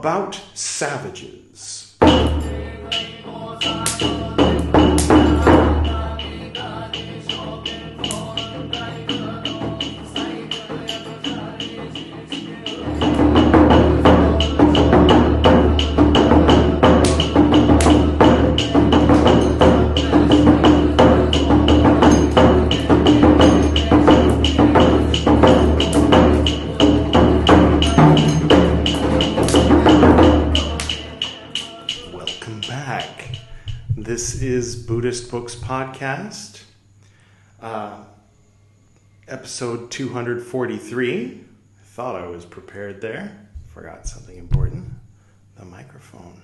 about savages. This is Buddhist Books Podcast, episode 243. I thought I was prepared there. Forgot something important. The microphone.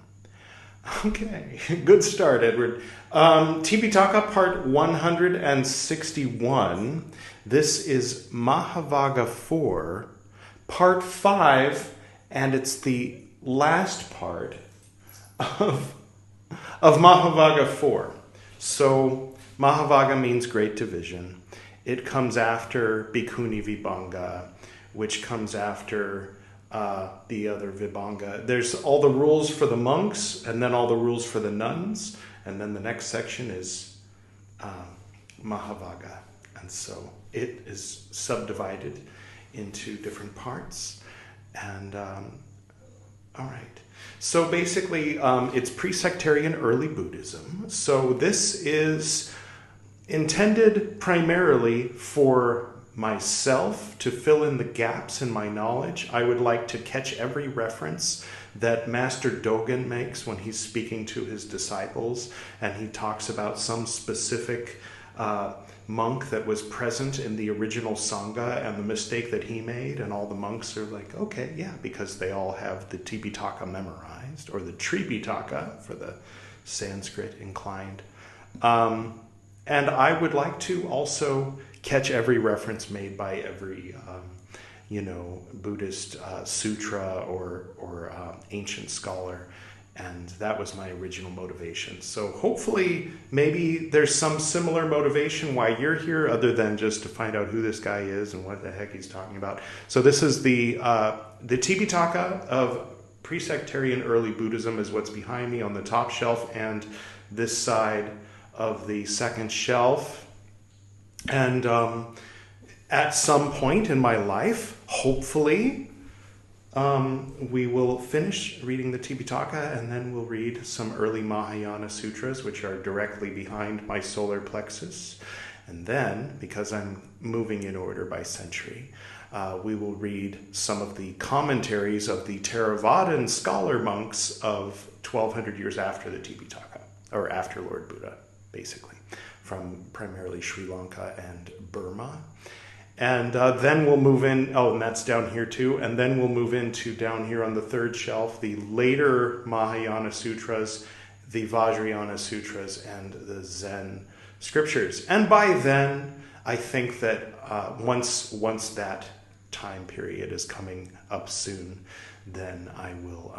Okay, good start, Edward. Tipiṭaka, part 161. This is Mahāvagga IV, part 5, and it's the last part of Mahāvagga IV. So Mahāvagga means great division. It comes after Bhikkhuni Vibhanga, which comes after the other Vibhanga. There's all the rules for the monks, and then all the rules for the nuns, and then the next section is Mahāvagga. And so it is subdivided into different parts. And all right. So basically, it's pre-sectarian early Buddhism. So this is intended primarily for myself to fill in the gaps in my knowledge. I would like to catch every reference that Master Dogen makes when he's speaking to his disciples, and he talks about some specific monk that was present in the original Sangha and the mistake that he made, and all the monks are like, okay, yeah, because they all have the Tipiṭaka memorized, or the Tripitaka for the Sanskrit inclined. And I would like to also catch every reference made by every Buddhist sutra or ancient scholar. And that was my original motivation. So hopefully, maybe there's some similar motivation why you're here, other than just to find out who this guy is and what the heck he's talking about. So this is the Tipiṭaka of pre-sectarian early Buddhism is what's behind me on the top shelf, and this side of the second shelf. And at some point in my life, hopefully, we will finish reading the Tipiṭaka, and then we'll read some early Mahayana sutras, which are directly behind my solar plexus. And then, because I'm moving in order by century, we will read some of the commentaries of the Theravadan scholar monks of 1200 years after the Tipiṭaka, or after Lord Buddha, basically, from primarily Sri Lanka and Burma. And then we'll move in, and that's down here too, and then we'll move into down here on the third shelf, the later Mahayana Sutras, the Vajrayana Sutras, and the Zen Scriptures. And by then, I think that once that time period is coming up soon, then I will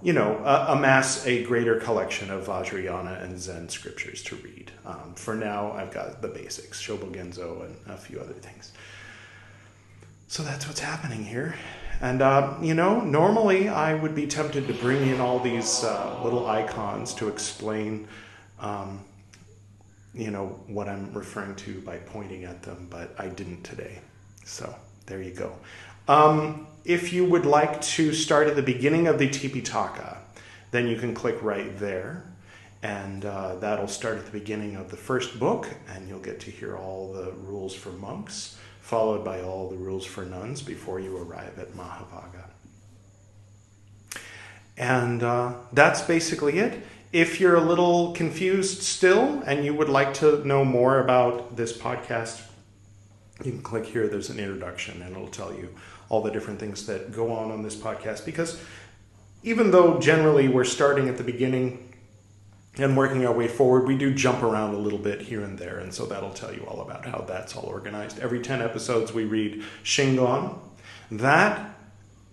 amass a greater collection of Vajrayana and Zen scriptures to read. For now, I've got the basics, Shobogenzo and a few other things. So that's what's happening here. And, normally I would be tempted to bring in all these little icons to explain, what I'm referring to by pointing at them, but I didn't today. So there you go. If you would like to start at the beginning of the Tipiṭaka, then you can click right there, and that'll start at the beginning of the first book, and you'll get to hear all the rules for monks, followed by all the rules for nuns before you arrive at Mahāvagga. And that's basically it. If you're a little confused still, and you would like to know more about this podcast, you can click here. There's an introduction, and it'll tell you all the different things that go on this podcast. Because even though generally we're starting at the beginning and working our way forward, we do jump around a little bit here and there. And so that'll tell you all about how that's all organized. Every 10 episodes we read Shingon. That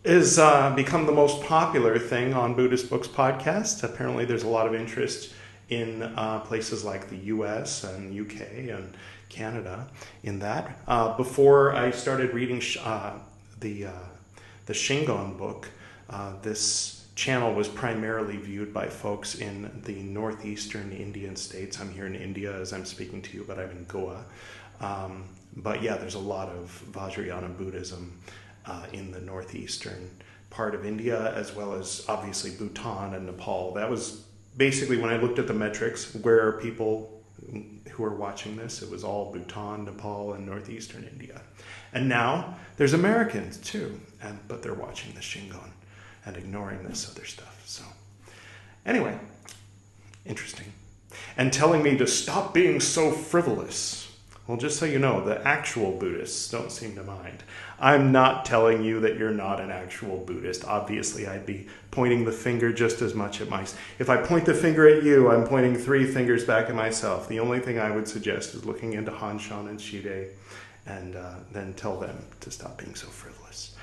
is become the most popular thing on Buddhist Books Podcast. Apparently there's a lot of interest in places like the US and UK and Canada in that. Before I started reading the Shingon book, This channel was primarily viewed by folks in the northeastern Indian states. I'm here in India as I'm speaking to you, but I'm in Goa. But yeah, there's a lot of Vajrayana Buddhism in the northeastern part of India, as well as obviously Bhutan and Nepal. That was basically, when I looked at the metrics, where are people who are watching this, it was all Bhutan, Nepal, and northeastern India. And now there's Americans too, but they're watching the Shingon and ignoring this other stuff. So anyway, interesting. And telling me to stop being so frivolous. Well, just so you know, the actual Buddhists don't seem to mind. I'm not telling you that you're not an actual Buddhist. Obviously, I'd be pointing the finger just as much at myself. If I point the finger at you, I'm pointing 3 fingers back at myself. The only thing I would suggest is looking into Hanshan and Shide and then tell them to stop being so frivolous.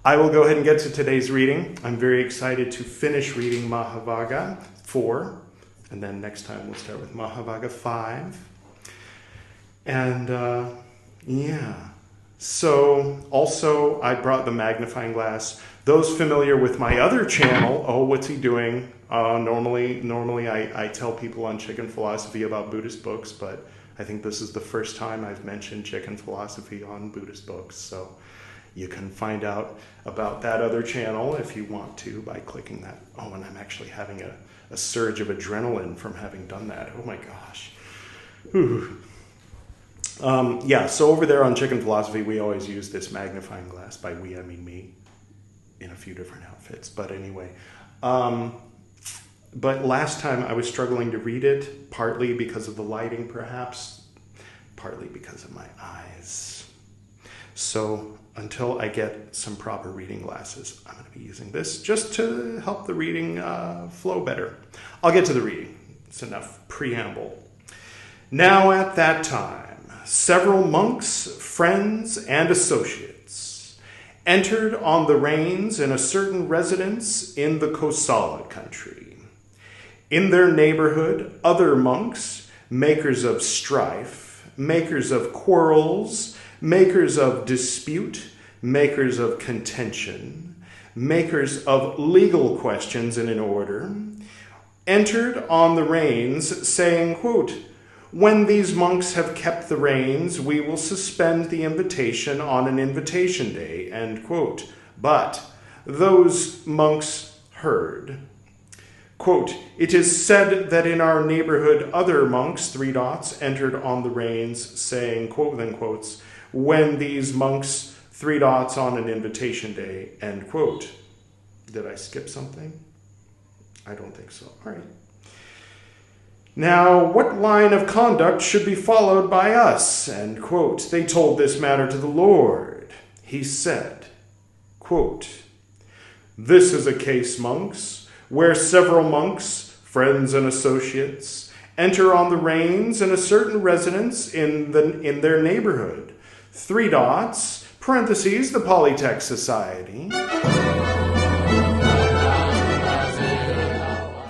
I will go ahead and get to today's reading. I'm very excited to finish reading Mahāvagga IV, and then next time we'll start with Mahāvagga V. And so also I brought the magnifying glass. Those familiar with my other channel, oh, what's he doing? Normally I tell people on Chicken Philosophy about Buddhist books, but I think this is the first time I've mentioned Chicken Philosophy on Buddhist books. So you can find out about that other channel if you want to by clicking that. Oh, and I'm actually having a surge of adrenaline from having done that. Oh my gosh. Whew. So over there on Chicken Philosophy, we always use this magnifying glass. By we, I mean me, in a few different outfits. But anyway, but last time I was struggling to read it, partly because of the lighting, perhaps, partly because of my eyes. So until I get some proper reading glasses, I'm going to be using this just to help the reading flow better. I'll get to the reading. It's enough preamble. Now at that time, several monks, friends, and associates entered on the reins in a certain residence in the Kosala country. In their neighborhood, other monks, makers of strife, makers of quarrels, makers of dispute, makers of contention, makers of legal questions in an order, entered on the reins, saying, quote, "When these monks have kept the reins, we will suspend the invitation on an invitation day," end quote. But those monks heard. Quote, "It is said that in our neighborhood other monks, ... entered on the reins, saying," quote, then quotes, "when these monks, ... on an invitation day," end quote. Did I skip something? I don't think so. All right. "Now, what line of conduct should be followed by us?" end quote. They told this matter to the Lord. He said, quote, "This is a case, monks, where several monks, friends and associates, enter on the reins in a certain residence in their neighborhood. ... parentheses, the Polytech Society."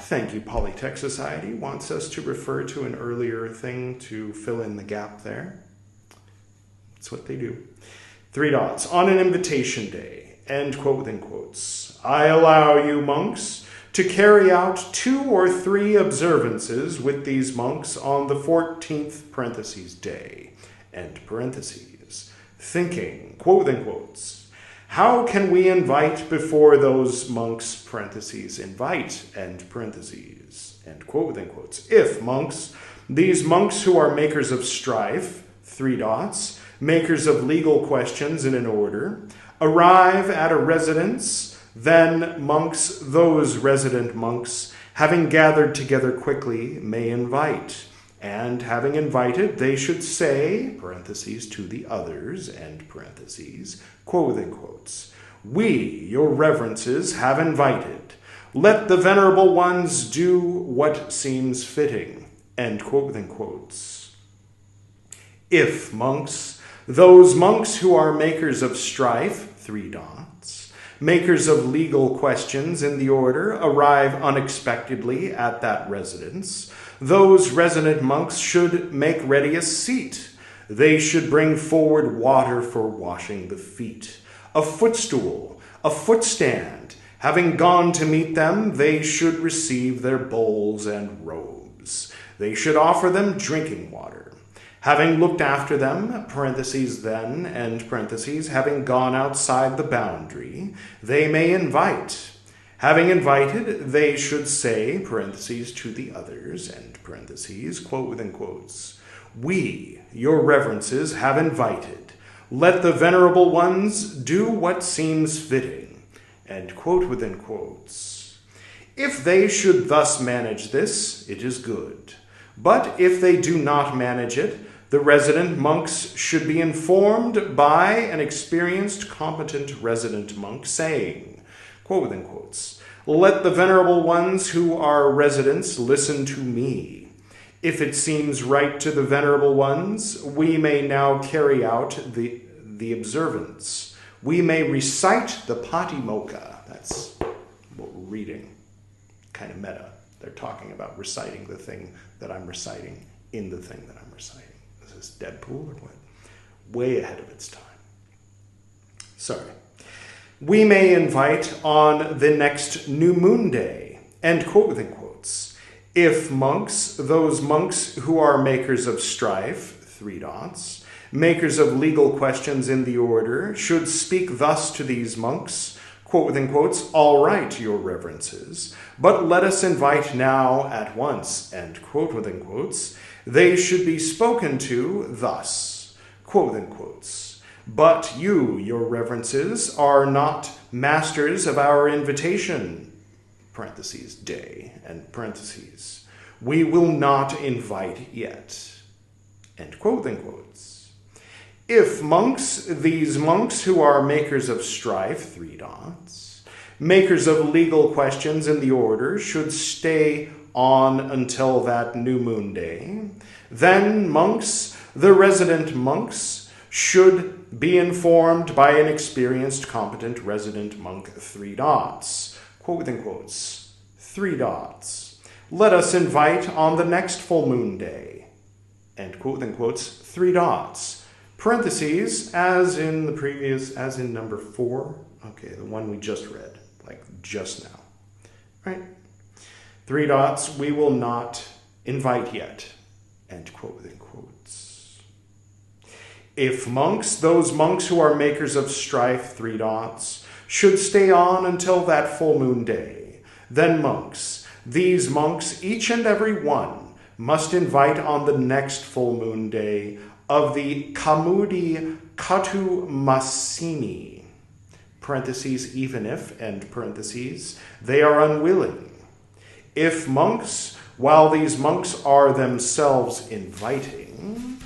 Thank you, Polytech Society wants us to refer to an earlier thing to fill in the gap there. That's what they do. ... on an invitation day, end quote, then quotes. "I allow you, monks, to carry out 2 or 3 observances with these monks on the 14th parentheses day, end parentheses, thinking," quote, then quotes, "how can we invite before those monks, parentheses, invite, end parentheses, end quote, then quotes, if monks, these monks who are makers of strife, ... makers of legal questions in an order, arrive at a residence, then monks, those resident monks, having gathered together quickly, may invite. And having invited, they should say, parentheses, to the others, end parentheses, quote, then quotes, 'We, your reverences, have invited. Let the venerable ones do what seems fitting,' end quote, then quotes. If monks, those monks who are makers of strife, ... makers of legal questions in the order, arrive unexpectedly at that residence, those resident monks should make ready a seat. They should bring forward water for washing the feet, a footstool, a footstand, Having gone to meet them, they should receive their bowls and robes. They should offer them drinking water. Having looked after them, parentheses then, end parentheses, having gone outside the boundary, they may invite. Having invited, they should say, parentheses, to the others, end parentheses, quote within quotes, we, your reverences, have invited. Let the venerable ones do what seems fitting, end quote within quotes. If they should thus manage this, it is good. But if they do not manage it, the resident monks should be informed by an experienced, competent resident monk, saying, quote within quotes, let the venerable ones who are residents listen to me. If it seems right to the venerable ones, we may now carry out the observance. We may recite the Patimokkha. That's what we're reading. Kind of meta. They're talking about reciting the thing that I'm reciting in the thing that I'm reciting. Is this Deadpool or what? Way ahead of its time. Sorry. We may invite on the next new moon day, end quote within quotes. If monks, those monks who are makers of strife, three dots, makers of legal questions in the order, should speak thus to these monks, quote within quotes, all right, your reverences, but let us invite now at once, end quote within quotes. They should be spoken to thus, quote within quotes. But you, your reverences, are not masters of our invitation, parentheses, day, and parentheses. We will not invite yet, end quote within quotes. If monks, these monks who are makers of strife, three dots, makers of legal questions in the order, should stay on until that new moon day, then monks, the resident monks, should be informed by an experienced, competent resident monk, three dots, quote within quotes, three dots. Let us invite on the next full moon day, end quote within quotes, three dots. Parentheses, as in the previous, as in number 4, okay, the one we just read, like just now, right? Three dots, we will not invite yet, end quote within quotes. If monks, those monks who are makers of strife, three dots, should stay on until that full moon day, then monks, these monks, each and every one, must invite on the next full moon day of the Kamudi Katu Masini, parentheses, even if, end parentheses, they are unwilling. If monks, while these monks are themselves inviting,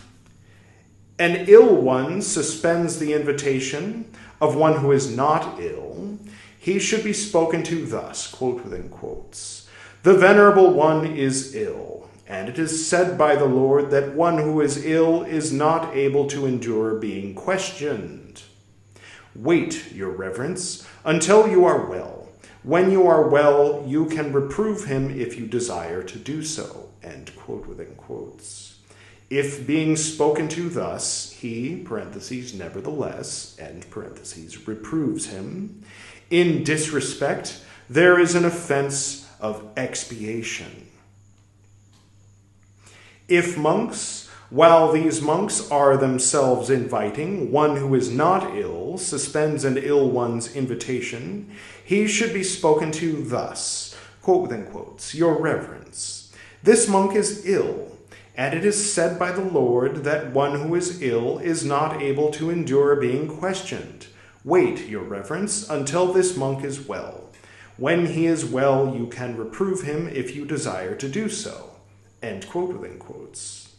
an ill one suspends the invitation of one who is not ill, he should be spoken to thus, quote within quotes, the venerable one is ill, and it is said by the Lord that one who is ill is not able to endure being questioned. Wait, your reverence, until you are well. When you are well, you can reprove him if you desire to do so, end quote within quotes. If being spoken to thus, he, parentheses, nevertheless, end parentheses, reproves him, in disrespect, there is an offense of expiation. If monks, while these monks are themselves inviting, one who is not ill suspends an ill one's invitation, he should be spoken to thus, quote within quotes, your reverence. This monk is ill, and it is said by the Lord that one who is ill is not able to endure being questioned. Wait, your reverence, until this monk is well. When he is well, you can reprove him if you desire to do so. End quote within quotes.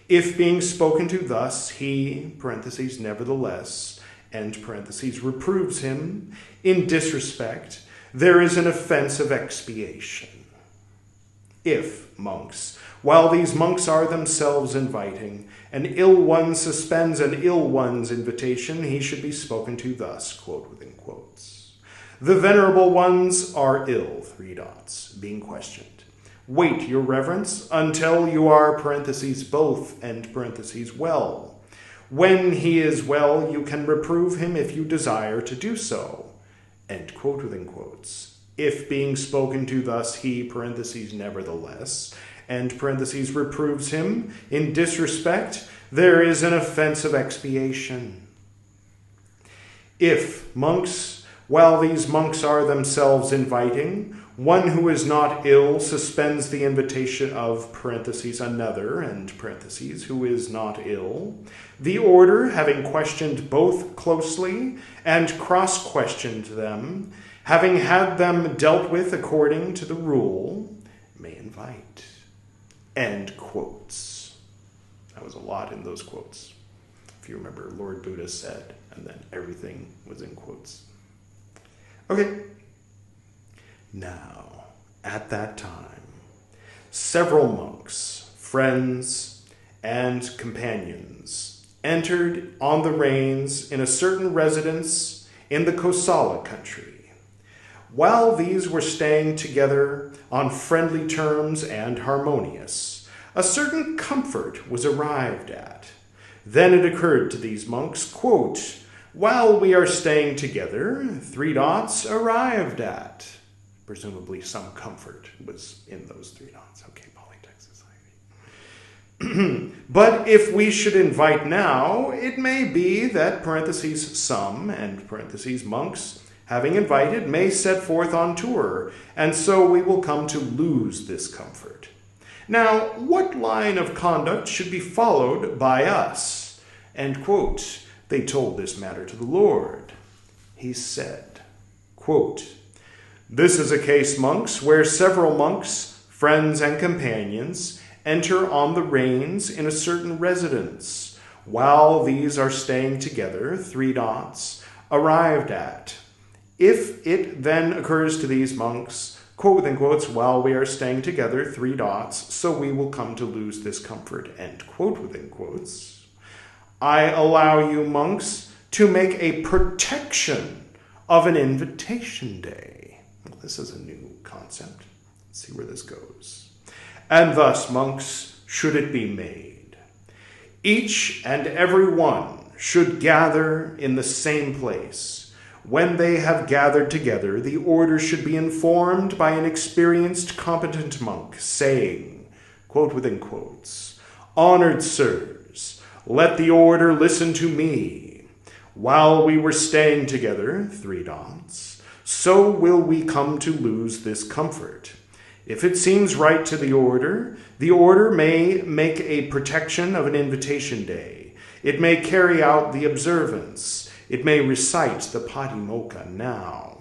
If being spoken to thus, he, parentheses, nevertheless, end parentheses, reproves him in disrespect, there is an offense of expiation. If monks, while these monks are themselves inviting, an ill one suspends an ill one's invitation, he should be spoken to thus, quote within quotes. The venerable ones are ill, three dots, being questioned. Wait, your reverence, until you are, parentheses, both, end parentheses, well. When he is well, you can reprove him if you desire to do so, end quote within quotes. If being spoken to thus he, parentheses, nevertheless, end parentheses, reproves him in disrespect, there is an offense of expiation. If monks, while these monks are themselves inviting, one who is not ill suspends the invitation of, parentheses, another, end parentheses, who is not ill, the order, having questioned both closely and cross-questioned them, having had them dealt with according to the rule, may invite. End quotes. That was a lot in those quotes. If you remember, Lord Buddha said, and then everything was in quotes. Okay. Now, at that time, several monks, friends, and companions entered on the reins in a certain residence in the Kosala country. While these were staying together on friendly terms and harmonious, a certain comfort was arrived at. Then it occurred to these monks, quote, while we are staying together, arrived at. Presumably some comfort was in those 3 dots. Okay, Polytext Society. But if we should invite now, it may be that, parentheses, some, end parentheses, monks, having invited, may set forth on tour, and so we will come to lose this comfort. Now, what line of conduct should be followed by us? End quote. They told this matter to the Lord. He said, quote, this is a case, monks, where several monks, friends and companions, enter on the reins in a certain residence, while these are staying together, 3 dots, arrived at. If it then occurs to these monks, quote within quotes, while we are staying together, 3 dots, so we will come to lose this comfort, end quote within quotes. I allow you, monks, to make a protection of an invitation day. Well, this is a new concept. Let's see where this goes. And thus, monks, should it be made. Each and every one should gather in the same place. When they have gathered together, the order should be informed by an experienced, competent monk, saying, quote within quotes, honored sirs, let the order listen to me. While we were staying together, 3 dots, so will we come to lose this comfort. If it seems right to the order may make a protection of an invitation day. It may carry out the observance. It may recite the Patimokkha now.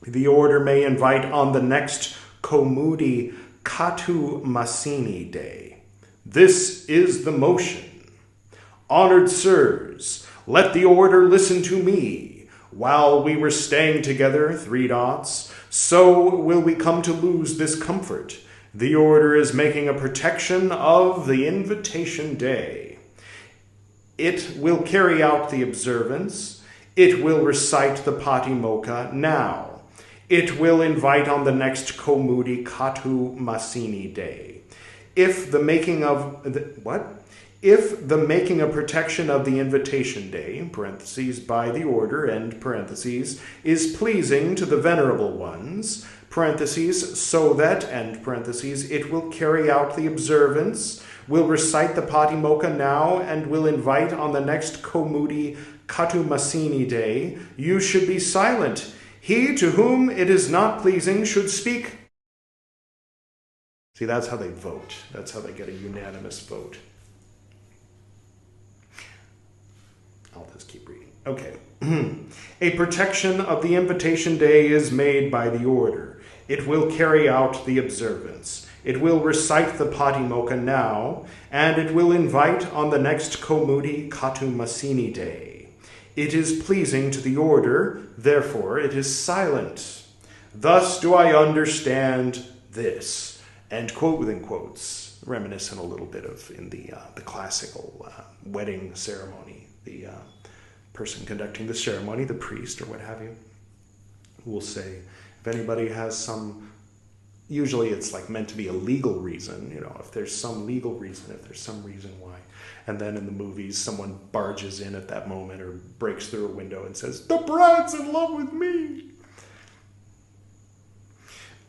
The order may invite on the next Komudi Katu Masini day. This is the motion. Honored sirs, let the order listen to me. While we were staying together, 3 dots, so will we come to lose this comfort. The order is making a protection of the invitation day. It will carry out the observance. It will recite the Patimokkha now. It will invite on the next Komudi Katu Masini day. If the making a protection of the invitation day, parentheses, by the order, end parentheses, is pleasing to the venerable ones, parentheses, so that, end parentheses, it will carry out the observance, will recite the Patimokkha now, and will invite on the next Komudi Katu Masini day, you should be silent. He to whom it is not pleasing should speak. See, that's how they vote. That's how they get a unanimous vote. I'll just keep reading. Okay. A protection of the invitation day is made by the order. It will carry out the observance. It will recite the Patimokkha now, and it will invite on the next Komudi Katu Masini day. It is pleasing to the order, therefore it is silent. Thus do I understand this. End quote within quotes, reminiscent a little bit of in the classical wedding ceremony. The person conducting the ceremony, the priest or what have you, will say, if anybody has some usually it's like meant to be a legal reason, if there's some legal reason, if there's some reason why. And then in the movies, someone barges in at that moment or breaks through a window and says, "The bride's in love with me."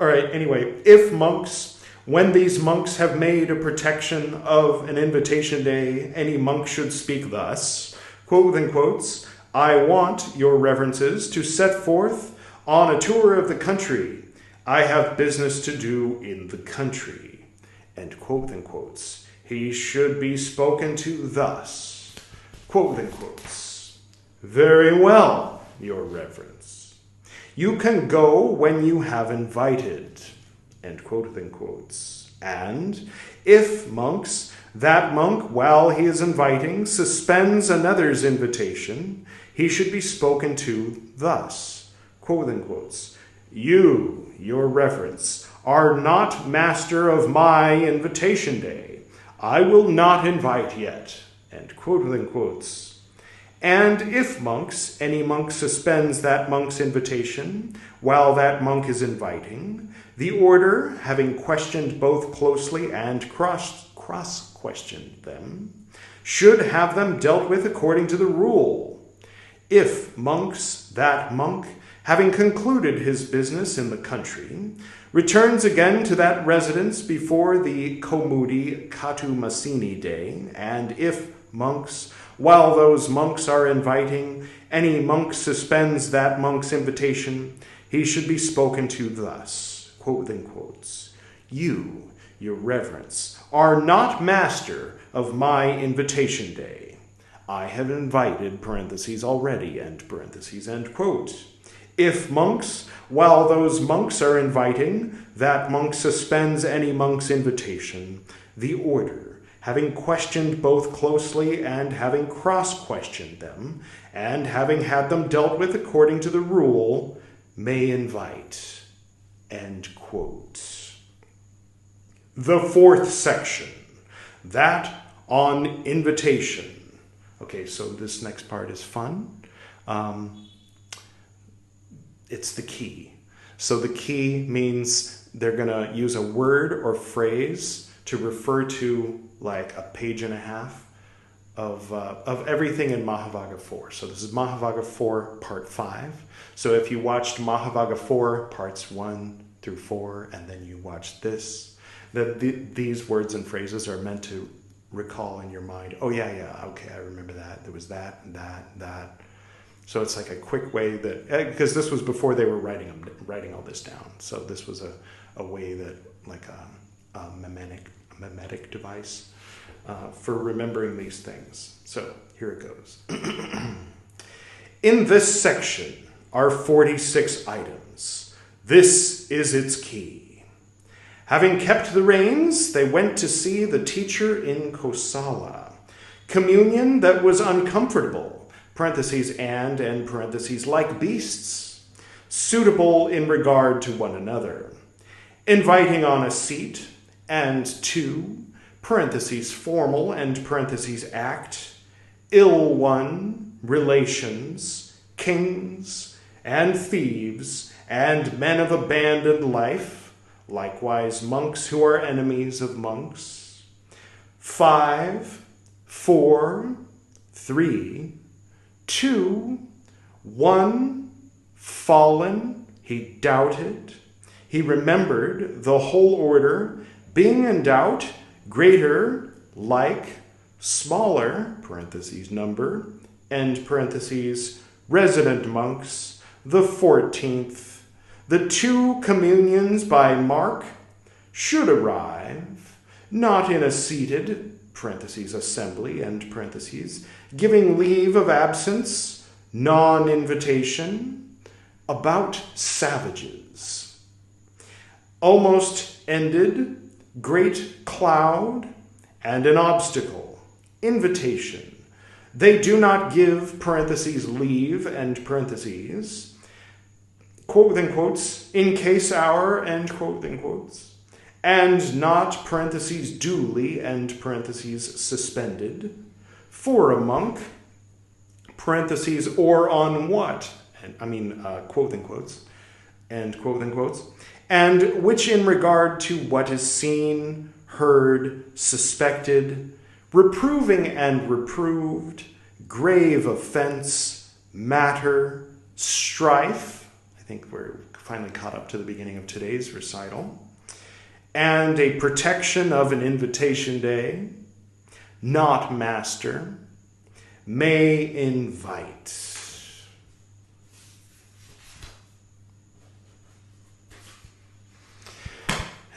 All right, anyway, if monks, when these monks have made a protection of an invitation day, any monk should speak thus, quote within quotes, "I want, your reverences, to set forth on a tour of the country. I have business to do in the country," end quote within quotes. He should be spoken to thus, quote within quotes, "Very well, your reverence. You can go when you have invited," end quote within quotes. And if monks, that monk, while he is inviting, suspends another's invitation, he should be spoken to thus, quote within quotes, "You, your reverence, are not master of my invitation day. I will not invite yet," end quote within quotes. And if monks, any monk suspends that monk's invitation while that monk is inviting, the order, having questioned both closely and cross-questioned them, should have them dealt with according to the rule. If monks, that monk, having concluded his business in the country, returns again to that residence before the Komudi Katumasini day, and if monks, while those monks are inviting, any monk suspends that monk's invitation, he should be spoken to thus, quote within quotes, "You, your reverence, are not master of my invitation day. I have invited, parentheses, already, end parentheses, end quote. If monks, while those monks are inviting, that monk suspends any monk's invitation, the order, having questioned both closely and having cross-questioned them, and having had them dealt with according to the rule, may invite," end quote. The fourth section, that on invitation. Okay, so this next part is fun. It's the key. So the key means they're going to use a word or phrase to refer to like a page and a half of everything in Mahāvagga IV. So this is Mahāvagga IV, part 5. So if you watched Mahāvagga IV, parts 1 through 4, and then you watch this, these words and phrases are meant to recall in your mind, oh yeah, okay, I remember that. There was that, and that. So it's like a quick way that, because this was before they were writing all this down. So this was a way that, like a mimetic device for remembering these things. So here it goes. In this section are 46 items. This is its key. Having kept the reins, they went to see the teacher in Kosala. Communion that was uncomfortable, parentheses, and parentheses, like beasts, suitable in regard to one another, inviting on a seat, and 2, parentheses, formal, and parentheses, act, ill one, relations, kings, and thieves, and men of abandoned life, likewise monks who are enemies of monks, 5, 4, 3, 2, 1, fallen, he doubted, he remembered the whole order, being in doubt, greater, like, smaller, parentheses, number, end parentheses, resident monks, the 14th, the 2 communions by mark, should arrive, not in a seated, parentheses, assembly, end parentheses, giving leave of absence, non-invitation, about savages. Almost ended, great cloud, and an obstacle, invitation. They do not give, parentheses, leave, end parentheses, quote within quotes, in case our, end quote within quotes, and not, parentheses, duly, end parentheses, suspended, for a monk, parentheses, or on what, quote within quotes, and quote within quotes, and which in regard to what is seen, heard, suspected, reproving and reproved, grave offense, matter, strife, I think we're finally caught up to the beginning of today's recital, and a protection of an invitation day, not master, may invite.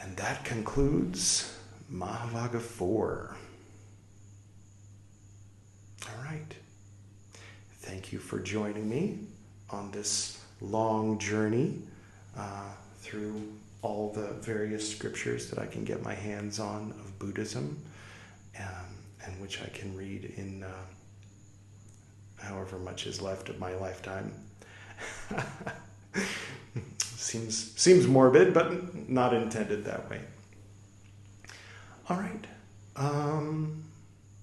And that concludes Mahāvagga IV. All right. Thank you for joining me on this long journey through all the various scriptures that I can get my hands on of Buddhism, and which I can read in however much is left of my lifetime. Seems morbid, but not intended that way. All right.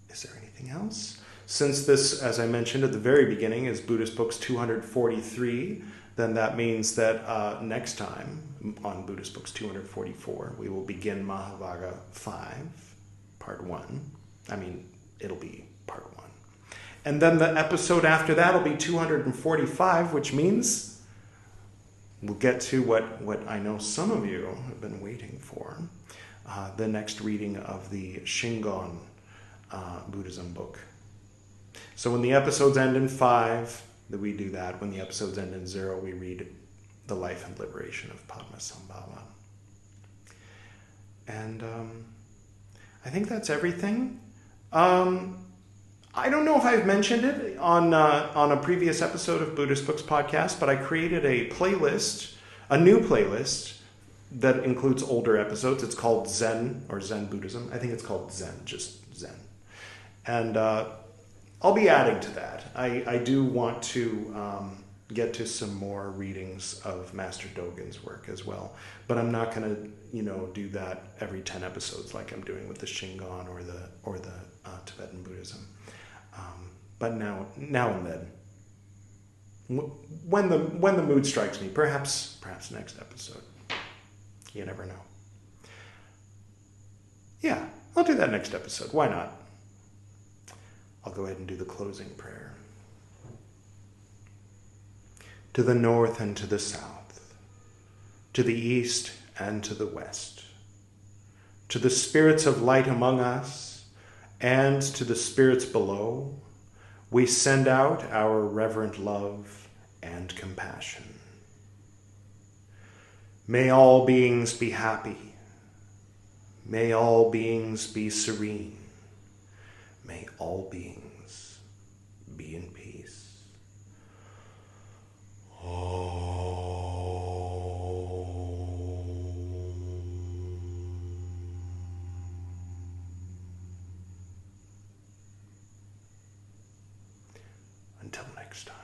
Is there anything else? Since this, as I mentioned at the very beginning, is Buddhist Books 243, then that means that next time on Buddhist Books 244, we will begin Mahāvagga V, Part 1. I mean, it'll be Part 1. And then the episode after that will be 245, which means we'll get to what I know some of you have been waiting for, the next reading of the Shingon Buddhism book. So when the episodes end in 5, we do that. When the episodes end in 0, we read The Life and Liberation of Padmasambhava. And I think that's everything. I don't know if I've mentioned it on a previous episode of Buddhist Books Podcast, but I created a playlist, a new playlist that includes older episodes. It's called Zen, or Zen Buddhism. I think it's called Zen, just Zen. And I'll be adding to that. I do want to get to some more readings of Master Dogen's work as well. But I'm not going to, do that every 10 episodes like I'm doing with the Shingon or the Tibetan Buddhism. But now and then, when the mood strikes me, perhaps next episode. You never know. Yeah, I'll do that next episode. Why not? I'll go ahead and do the closing prayer. To the north and to the south, to the east and to the west, to the spirits of light among us, and to the spirits below, we send out our reverent love and compassion. May all beings be happy. May all beings be serene. May all beings be in peace. Until next time.